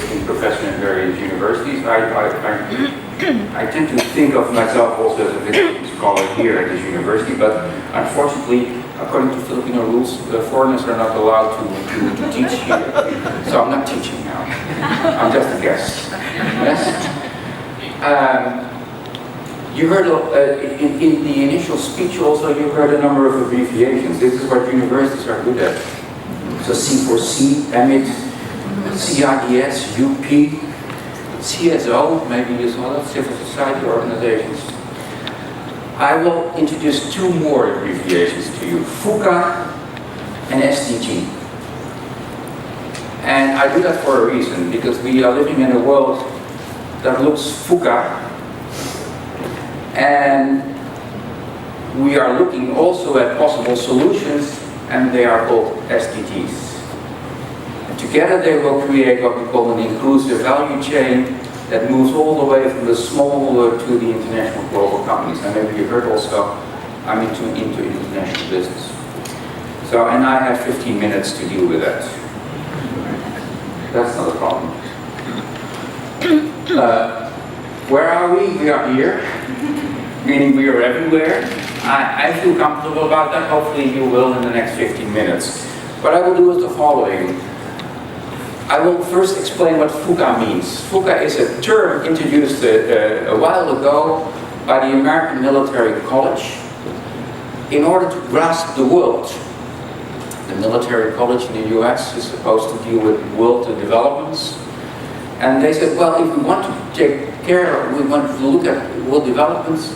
visiting professor in various universities. I tend to think of myself also as a visiting scholar here at this university, but unfortunately, according to Filipino rules, foreigners are not allowed to teach here. So I'm not teaching now. I'm just a guest. Yes? You heard in the initial speech also, you heard a number of abbreviations. This is what universities are good at. So C4C, EMIT, CIDS, UP, CSO, maybe you saw that, civil society organizations. I will introduce two more abbreviations to you, VUCA and SDG. And I do that for a reason, because we are living in a world that looks VUCA, and we are looking also at possible solutions, and they are called SDGs. And together they will create what we call an inclusive value chain that moves all the way from the small to the international global companies. And maybe you heard also, I'm into international business. So, and I have 15 minutes to deal with that. That's not a problem. Where are we? We are here, meaning we are everywhere. I feel comfortable about that. Hopefully you will in the next 15 minutes. What I will do is the following. I will first explain what VUCA means. VUCA is a term introduced a while ago by the American Military College in order to grasp the world. The military college in the US is supposed to deal with world developments. And they said, well, if we want to take care, we want to look at world developments,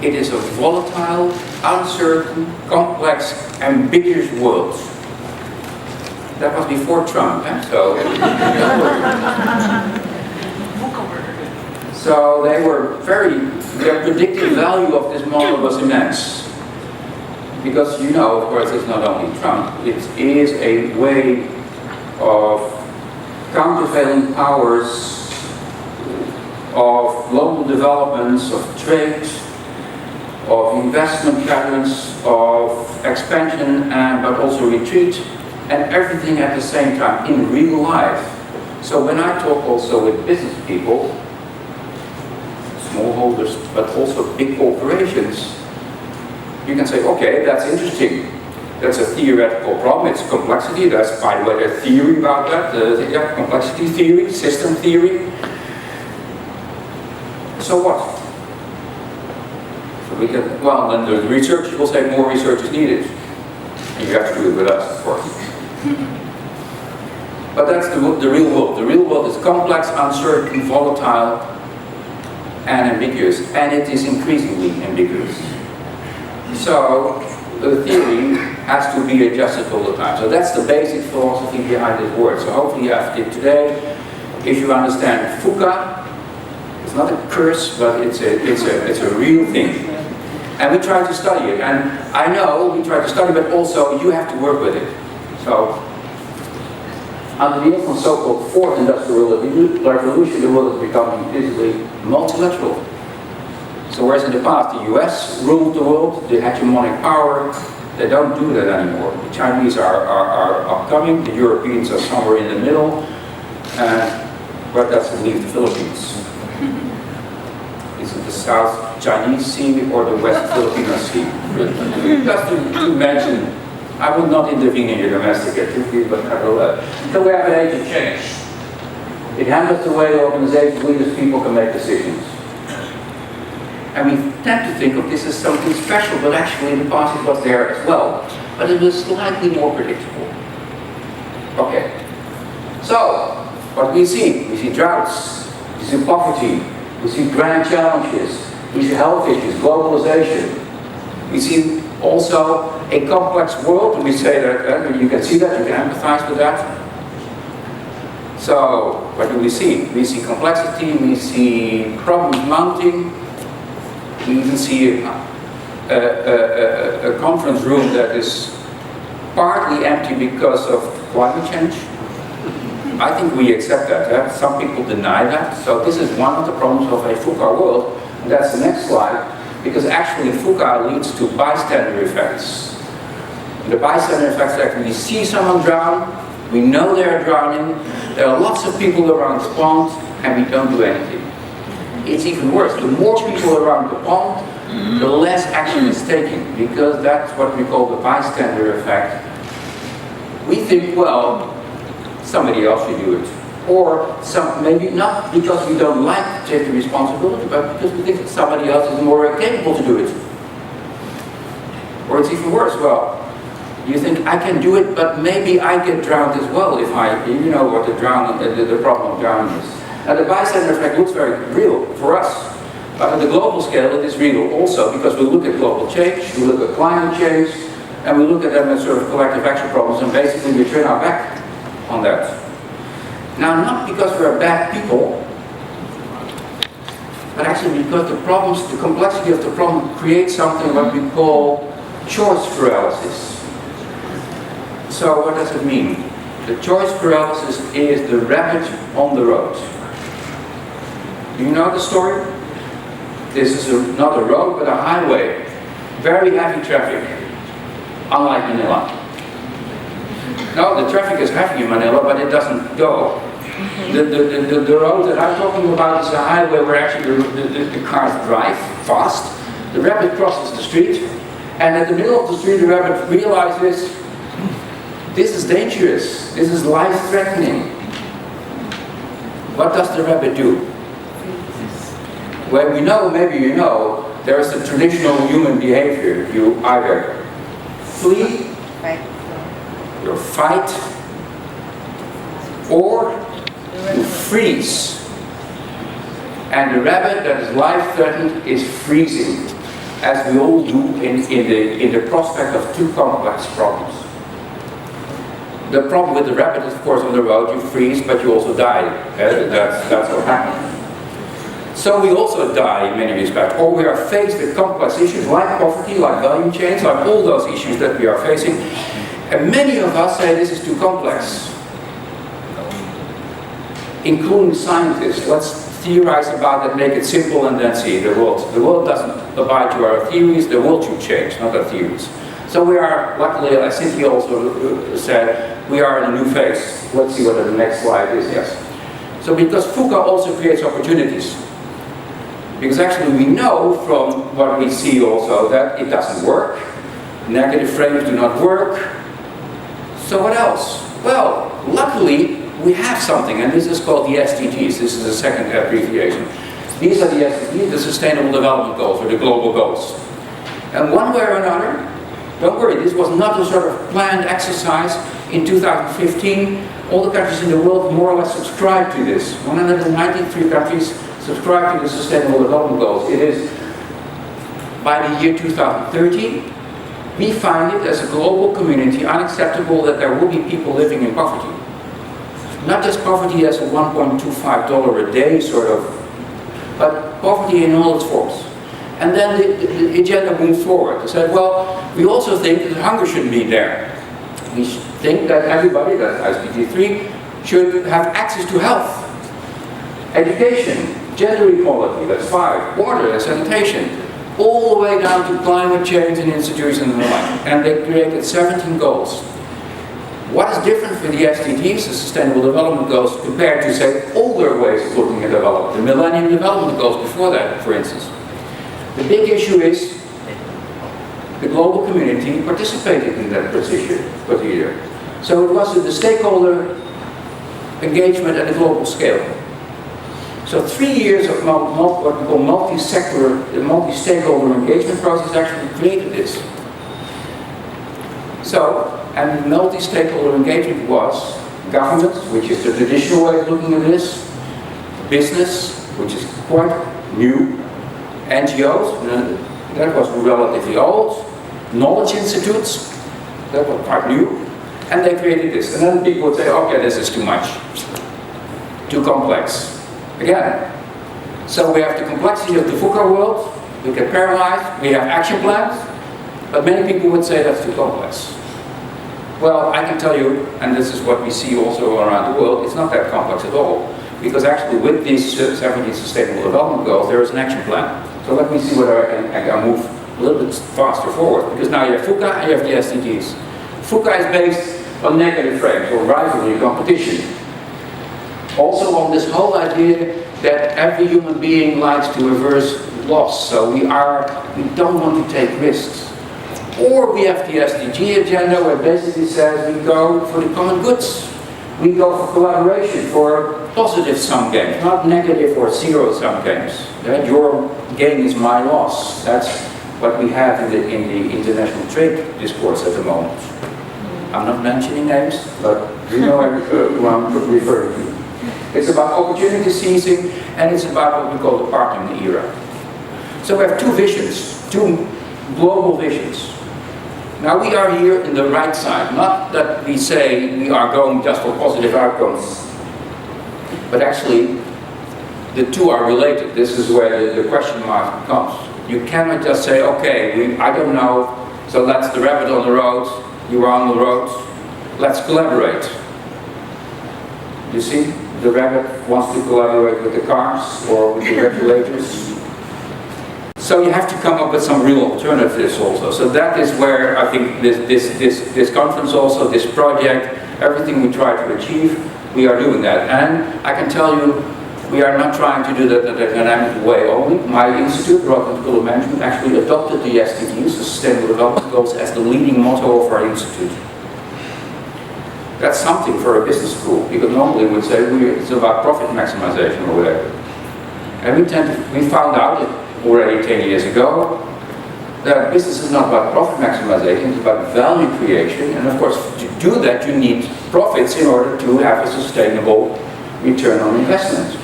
it is a volatile, uncertain, complex, ambiguous world. That was before Trump, eh? So so they were their predictive value of this model was immense. Because you know, of course, it's not only Trump, it is a way of countervailing powers, of global developments, of trade, of investment patterns, of expansion, but also retreat, and everything at the same time in real life. So when I talk also with business people, smallholders, but also big corporations, you can say, okay, that's interesting. That's a theoretical problem, it's complexity. That's, by the way, a theory about that, yeah, complexity theory, system theory. So what? So we can, well, then the researchers will say more research is needed. And you have to do it with us, of course. But that's the real world. The real world is complex, uncertain, volatile, and ambiguous. And it is increasingly ambiguous. So the theory has to be adjusted all the time. So that's the basic philosophy behind this word. So hopefully after today, if you understand VUCA, it's not a curse, but it's a real thing. And we try to study it. And I know we try to study, but also you have to work with it. So, under the influence of so-called Fourth Industrial Revolution, the world is becoming increasingly multilateral. So whereas in the past the US ruled the world, the hegemonic power, they don't do that anymore. The Chinese are upcoming, the Europeans are somewhere in the middle, but that's to leave the Philippines. Is it the South Chinese Sea or the West Filipino Sea? Just to mention, I will not intervene in your domestic activities, but until we have an age of change. It hampers the way organizations, leaders, people can make decisions. And we tend to think of this as something special, but actually in the past it was there as well. But it was slightly more predictable. Okay. So, what we see droughts, we see poverty, we see grand challenges, we see health issues, globalization. We see also a complex world, and we say that, you can see that, you can empathize with that. So, what do we see? We see complexity, we see problems mounting, we even see a conference room that is partly empty because of climate change. I think we accept that. Some people deny that. So this is one of the problems of a VUCA world. And that's the next slide. Because actually VUCA leads to bystander effects. And the bystander effects are actually we see someone drown, We know they are drowning. There are lots of people around the pond, and we don't do anything. It's even worse. The more people around the pond, the less action is taken, because that's what we call the bystander effect. We think, well, somebody else should do it. Or maybe not because we don't like to take the responsibility, but because we think that somebody else is more capable to do it. Or it's even worse, well, you think I can do it, but maybe I get drowned as well if you know what the problem of drowning is. Now the bystander effect looks very real for us, but at the global scale it is real also, because we look at global change, we look at climate change, and we look at them as sort of collective action problems, and basically we turn our back on that. Now, not because we're bad people, but actually because the complexity of the problem creates something what we call choice paralysis. So what does it mean? The choice paralysis is the rabbit on the road. Do you know the story? This is not a road, but a highway. Very heavy traffic, unlike Manila. No, the traffic is heavy in Manila, but it doesn't go. The road that I'm talking about is a highway where actually the cars drive fast. The rabbit crosses the street, and at the middle of the street the rabbit realizes this is dangerous, this is life-threatening. What does the rabbit do? Well, we know, maybe you know, there is a traditional human behavior. You either flee, you fight, or you freeze. And the rabbit that is life-threatened is freezing, as we all do in the prospect of two complex problems. The problem with the rabbit is, of course, on the road you freeze, but you also die. That's what happens. So we also die in many respects, or we are faced with complex issues like poverty, like value chains, like all those issues that we are facing. And many of us say this is too complex, including scientists. Let's theorize about it, make it simple, and then see the world. The world doesn't abide to our theories, the world should change, not our theories. So we are, luckily, as Cynthia also said, we are in a new phase. Let's see what the next slide is, yes. So because VUCA also creates opportunities. Because actually we know from what we see also that it doesn't work. Negative frames do not work. So what else? Well, luckily we have something, and this is called the SDGs. This is the second abbreviation. These are the SDGs, the Sustainable Development Goals, or the global goals. And one way or another, don't worry, this was not a sort of planned exercise. In 2015, all the countries in the world more or less subscribed to this. 193 countries subscribe to the Sustainable Development Goals. It is, by the year 2030, we find it as a global community unacceptable that there will be people living in poverty. Not just poverty as a $1.25 a day sort of, but poverty in all its forms. And then the agenda moves forward. They said, well, we also think that hunger shouldn't be there. We think that everybody, that's SDG 3, should have access to health, education, gender equality, that's 5, water, that's sanitation, all the way down to climate change and institutions and the like. And they created 17 goals. What is different for the SDGs, the Sustainable Development Goals, compared to, say, older ways of looking at development, the Millennium Development Goals before that, for instance? The big issue is the global community participated in that procedure. So it was the stakeholder engagement at a global scale. So 3 years of what we call multi-sector, multi-stakeholder engagement process actually created this. So, and multi-stakeholder engagement was government, which is the traditional way of looking at this, business, which is quite new, NGOs, that was relatively old, knowledge institutes, that were quite new, and they created this. And then people would say, okay, this is too much, too complex. Again, so we have the complexity of the VUCA world, we get paralyzed, we have action plans, but many people would say that's too complex. Well, I can tell you, and this is what we see also around the world, it's not that complex at all. Because actually with these 70 Sustainable Development Goals, there is an action plan. So let me see whether I can move a little bit faster forward. Because now you have VUCA and you have the SDGs. VUCA is based on negative frames or rivalry competition. Also on this whole idea that every human being likes to averse loss, so we don't want to take risks. Or we have the SDG agenda where it basically says we go for the common goods. We go for collaboration, for positive sum games, not negative or zero sum games. Yeah? Your gain is my loss. That's what we have in the international trade discourse at the moment. I'm not mentioning names, but you know who I'm referring to. It's about opportunity seizing, and it's about what we call the partnering era. So we have two visions, two global visions. Now we are here in the right side, not that we say we are going just for positive outcomes, but actually the two are related. This is where the question mark comes. You cannot just say, okay, I don't know, so that's the rabbit on the road, you are on the road, let's collaborate. You see, the rabbit wants to collaborate with the cars or with the regulators. So you have to come up with some real alternatives also. So that is where I think this conference also, this project, everything we try to achieve, we are doing that. And I can tell you, we are not trying to do that in a dynamic way only. My institute, Rotterdam School of Management, actually adopted the SDGs, the Sustainable Development Goals, as the leading motto of our institute. That's something for a business school, because normally we would say it's about profit maximization or whatever. And we found out that already 10 years ago that business is not about profit maximization, it's about value creation. And of course, to do that, you need profits in order to have a sustainable return on investment.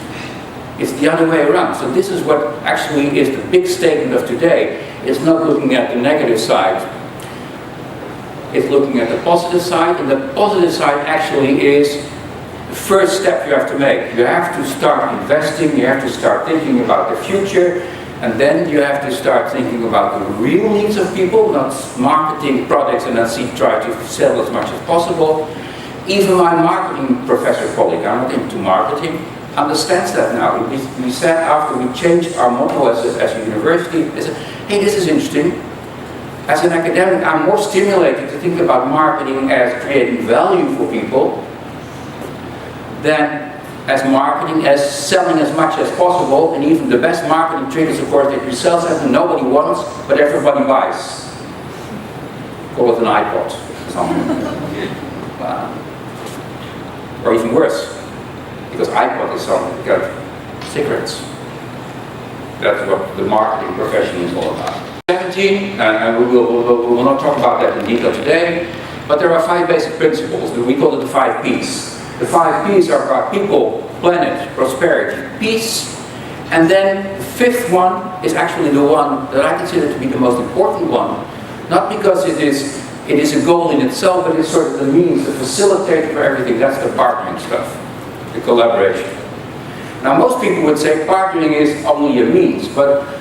It's the other way around. So this is what actually is the big statement of today. It's not looking at the negative side. It's looking at the positive side, and the positive side actually is the first step you have to make. You have to start investing, you have to start thinking about the future, and then you have to start thinking about the real needs of people, not marketing products and then try to sell as much as possible. Even my marketing professor colleague, I'm not into marketing, understands that now. We said after we changed our motto as a university, they said, hey, this is interesting. As an academic, I'm more stimulated to think about marketing as creating value for people than as marketing, as selling as much as possible. And even the best marketing trick is, of course, that you sell something nobody wants, but everybody buys. Call it an iPod, something. Or even worse, because iPod is something, got cigarettes. That's what the marketing profession is all about. 17, and we will not talk about that in detail today, but there are 5 basic principles. We call it the 5 Ps. The 5 Ps are about people, planet, prosperity, peace, and then the 5th one is actually the one that I consider to be the most important one. Not because it is a goal in itself, but it's sort of the means, the facilitator for everything. That's the partnering stuff, the collaboration. Now most people would say partnering is only a means, but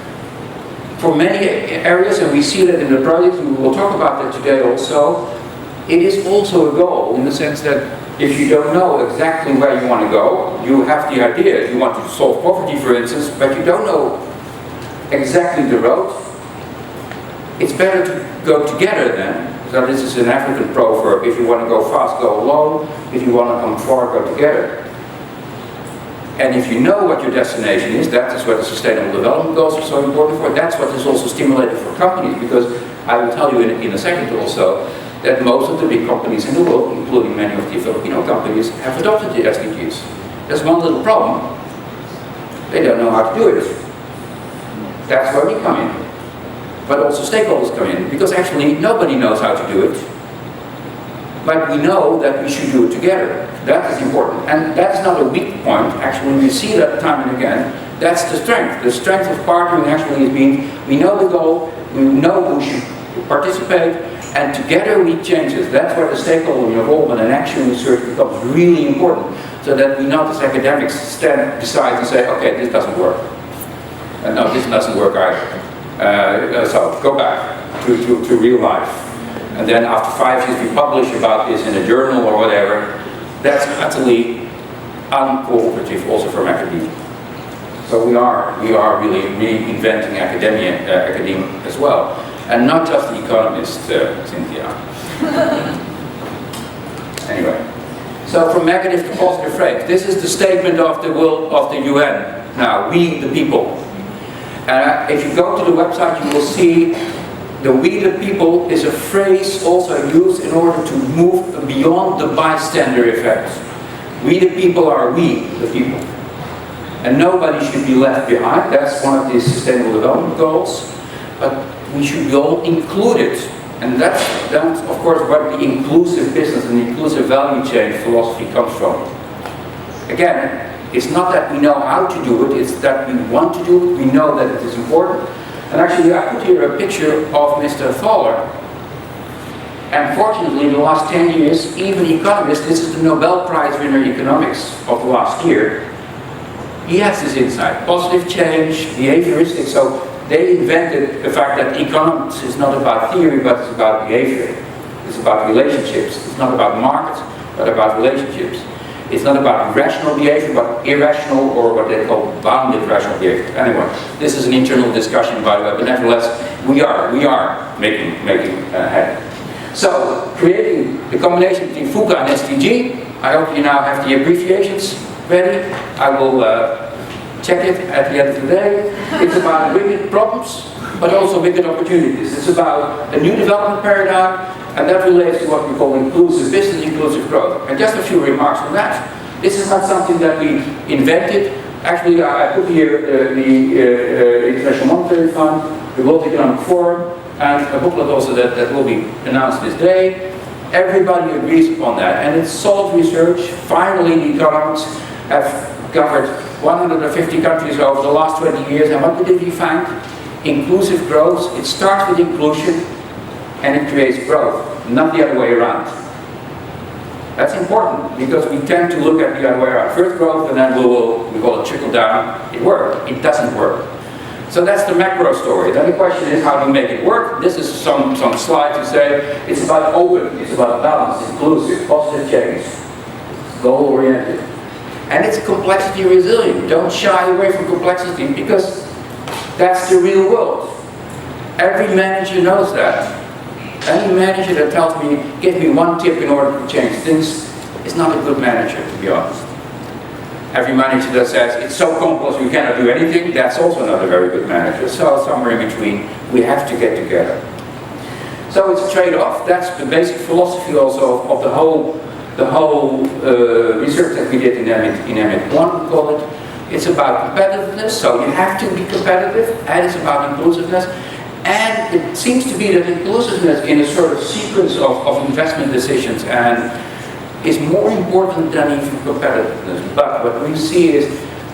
for many areas, and we see that in the project, and we will talk about that today also, it is also a goal in the sense that if you don't know exactly where you want to go, you have the idea, you want to solve poverty for instance, but you don't know exactly the road, it's better to go together then. So this is an African proverb, if you want to go fast, go alone, if you want to come far, go together. And if you know what your destination is, that is what the Sustainable Development Goals are so important for. That's what is also stimulating for companies, because I will tell you in a second also that most of the big companies in the world, including many of the Filipino companies, have adopted the SDGs. There's one little problem. They don't know how to do it. That's where we come in. But also stakeholders come in, because actually nobody knows how to do it. But we know that we should do it together. That is important. And that's not a weak point. Actually, we see that time and again. That's the strength. The strength of partnering actually is being, we know the goal, we know who should participate, and together we change it. That's where the stakeholder involvement and action research becomes really important. So that we not as academics decide and say, okay, this doesn't work. No, this doesn't work either. So go back to real life. And then after 5 years we publish about this in a journal or whatever. That's utterly uncooperative also from academia. So we are really reinventing academia as well. And not just the economist, Cynthia. Anyway. So from negative to positive phrase. This is the statement of the will of the UN. Now, we the people. If you go to the website, you will see the we the people is a phrase also used in order to move beyond the bystander effect. We the people are we the people. And nobody should be left behind. That's one of the Sustainable Development Goals. But we should be all included. And that's of course where the inclusive business and the inclusive value chain philosophy comes from. Again, it's not that we know how to do it, it's that we want to do it, we know that it is important. And actually I put here a picture of Mr. Tulder. And fortunately in the last 10 years, even economists, this is the Nobel Prize winner in economics of the last year, he has this insight. Positive change, behavioristic, so they invented the fact that economics is not about theory, but it's about behavior. It's about relationships. It's not about markets, but about relationships. It's not about rational behavior, but irrational, or what they call bounded rational behavior. Anyway, this is an internal discussion, by the way, but nevertheless, we are making head. So, creating the combination between VUCA and SDG. I hope you now have the abbreviations ready. I will check it at the end of the day. It's about wicked problems, but also wicked opportunities. It's about a new development paradigm, and that relates to what we call inclusive business, inclusive growth. And just a few remarks on that. This is not something that we invented. Actually, I put here the International Monetary Fund, the World Economic Forum, and a booklet also that will be announced this day. Everybody agrees upon that, and it's solid research. Finally, the economics have covered 150 countries over the last 20 years, and what did we find? Inclusive growth. It starts with inclusion, and it creates growth, not the other way around. That's important, because we tend to look at the other way around. First growth, and then we call it trickle down. It worked. It doesn't work. So that's the macro story. Then the question is, how do you make it work? This is some slides to say it's about open, it's about balance, inclusive, positive change, goal-oriented. And it's complexity resilient. Don't shy away from complexity, because that's the real world. Every manager knows that. Any manager that tells me, give me one tip in order to change things, is not a good manager, to be honest. Every manager that says, it's so complex we cannot do anything, that's also not a very good manager. So somewhere in between, we have to get together. So it's a trade-off. That's the basic philosophy also of the whole research that we did in EMIT 1, we call it. It's about competitiveness, so you have to be competitive, and it's about inclusiveness. And it seems to be that inclusiveness in a sort of sequence of investment decisions and is more important than even competitiveness. But what we see is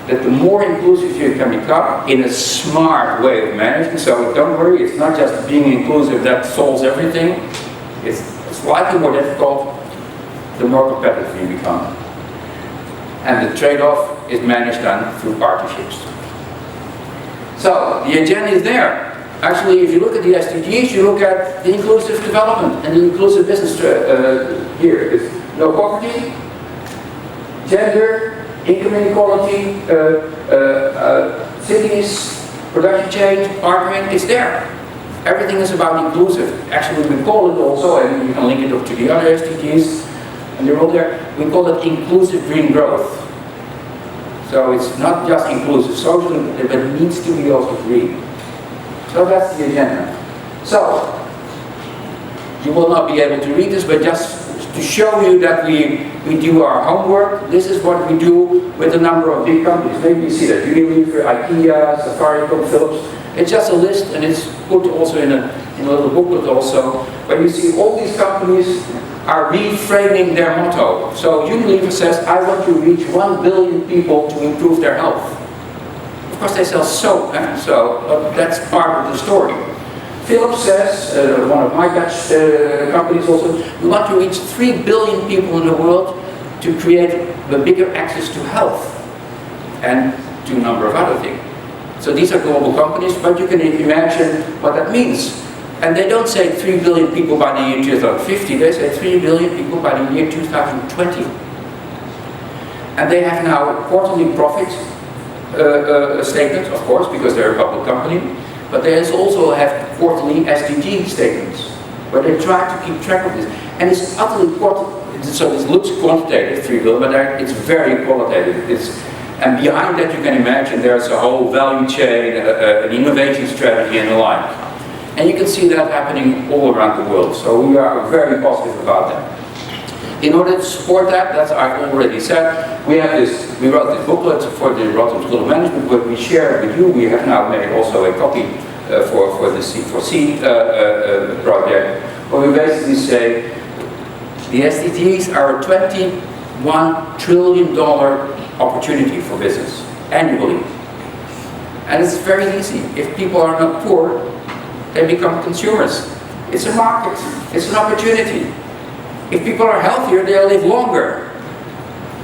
that the more inclusive you can become in a smart way of managing, so don't worry, it's not just being inclusive that solves everything. It's slightly more difficult the more competitive you become. And the trade-off is managed then through partnerships. So the agenda is there. Actually, if you look at the SDGs, you look at the inclusive development and the inclusive business here. It's no poverty, gender, income inequality, cities, production change, partnering, it's there. Everything is about inclusive. Actually, we call it also, and you can link it up to the other SDGs, and they're all there, we call it inclusive green growth. So it's not just inclusive social, but it needs to be also green. So that's the agenda. So, you will not be able to read this, but just to show you that we do our homework, this is what we do with a number of big companies. Maybe you see that, Unilever, IKEA, Safaricom, Philips. It's just a list, and it's put also in a little booklet also, where you see all these companies are reframing their motto. So Unilever says, I want to reach 1 billion people to improve their health. Of course they sell soap, so that's part of the story. Philips says, one of my Dutch companies also, we want to reach 3 billion people in the world to create a bigger access to health and to a number of other things. So these are global companies, but you can imagine what that means. And they don't say 3 billion people by the year 2050, they say 3 billion people by the year 2020. And they have now quarterly profit statements, of course, because they're a public company, but they also have quarterly SDG statements, where they try to keep track of this. And it's utterly So this looks quantitative, 3 billion, but it's very qualitative. And behind that you can imagine there's a whole value chain, an innovation strategy and the like. And you can see that happening all around the world. So we are very positive about that. In order to support that, as I already said, we wrote this booklet for the Rotterdam School of Management, but we share it with you. We have now made also a copy for the C4C project, where we basically say the SDGs are a $21 trillion opportunity for business annually. And it's very easy. If people are not poor, they become consumers. It's a market. It's an opportunity. If people are healthier, they'll live longer,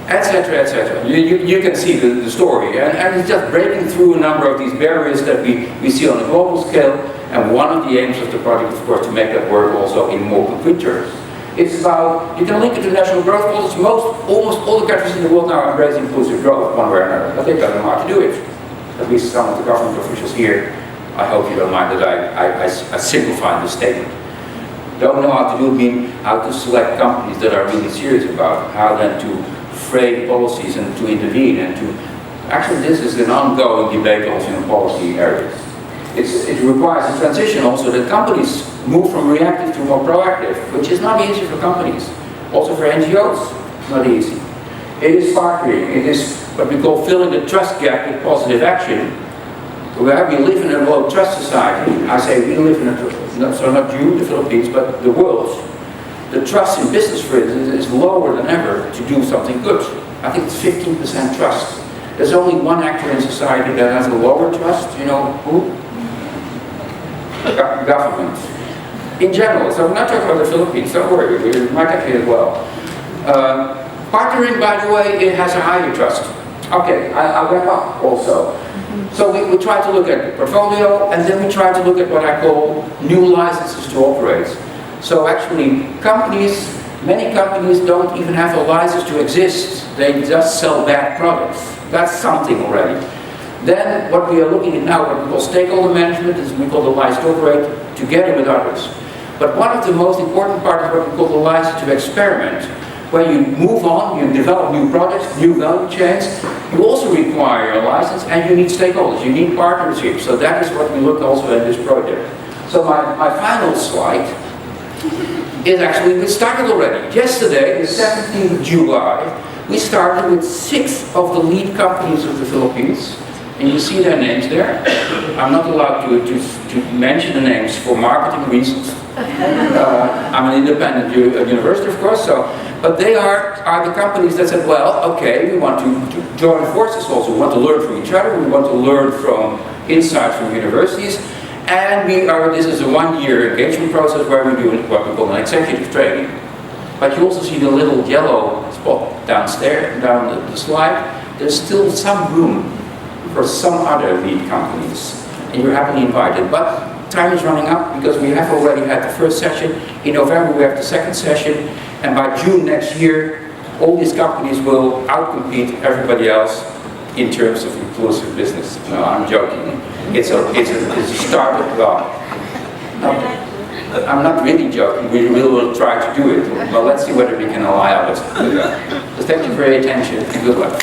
etc., etc. You can see the story, and it's just breaking through a number of these barriers that we see on a global scale, and one of the aims of the project, of course, to make that work also in more concrete terms. It's about, you can link it to national growth goals. Almost all the countries in the world now embrace inclusive growth, one way or another, but they don't know how to do it. At least some of the government officials here, I hope you don't mind that I simplify the statement. Don't know how to do it, mean how to select companies that are really serious about it, how then to frame policies and to intervene and to... Actually, this is an ongoing debate also in policy areas. It requires a transition also that companies move from reactive to more proactive, which is not easy for companies. Also for NGOs, not easy. It is partnering, it is what we call filling the trust gap with positive action. We live in a low trust society. I say we live in a, so not you, the Philippines, but the world. The trust in business, for instance, is lower than ever to do something good. I think it's 15% trust. There's only one actor in society that has a lower trust, you know who? Government. In general, so we're not talking about the Philippines, don't worry, we might have here as well. Partnering, by the way, it has a higher trust. Okay, I'll wrap up also. So we try to look at the portfolio, and then we try to look at what I call new licenses to operate. So actually, many companies don't even have a license to exist. They just sell bad products. That's something already. Then what we are looking at now, what we call stakeholder management, is we call the license to operate together with others. But one of the most important parts is what we call the license to experiment. When you move on, you develop new products, new value chains, you also require a license and you need stakeholders, you need partnerships. So that is what we look also in this project. So my final slide is actually, we started already. Yesterday, the 17th of July, we started with 6 of the lead companies of the Philippines. And you see their names there. I'm not allowed to mention the names for marketing reasons. I'm an independent university, of course, but they are the companies that said, well, okay, we want to join forces also. We want to learn from each other. We want to learn from insights from universities. And this is a 1-year engagement process where we do what we call an executive training. But you also see the little yellow spot downstairs, down the slide. There's still some room for some other lead companies, and you're happily invited. But time is running up because we have already had the first session. In November we have the second session, and by June next year, all these companies will outcompete everybody else in terms of inclusive business. No, I'm joking. It's a startup. Well, I'm not really joking. We will try to do it. Well, let's see whether we can allow us to do that. So thank you for your attention and good luck.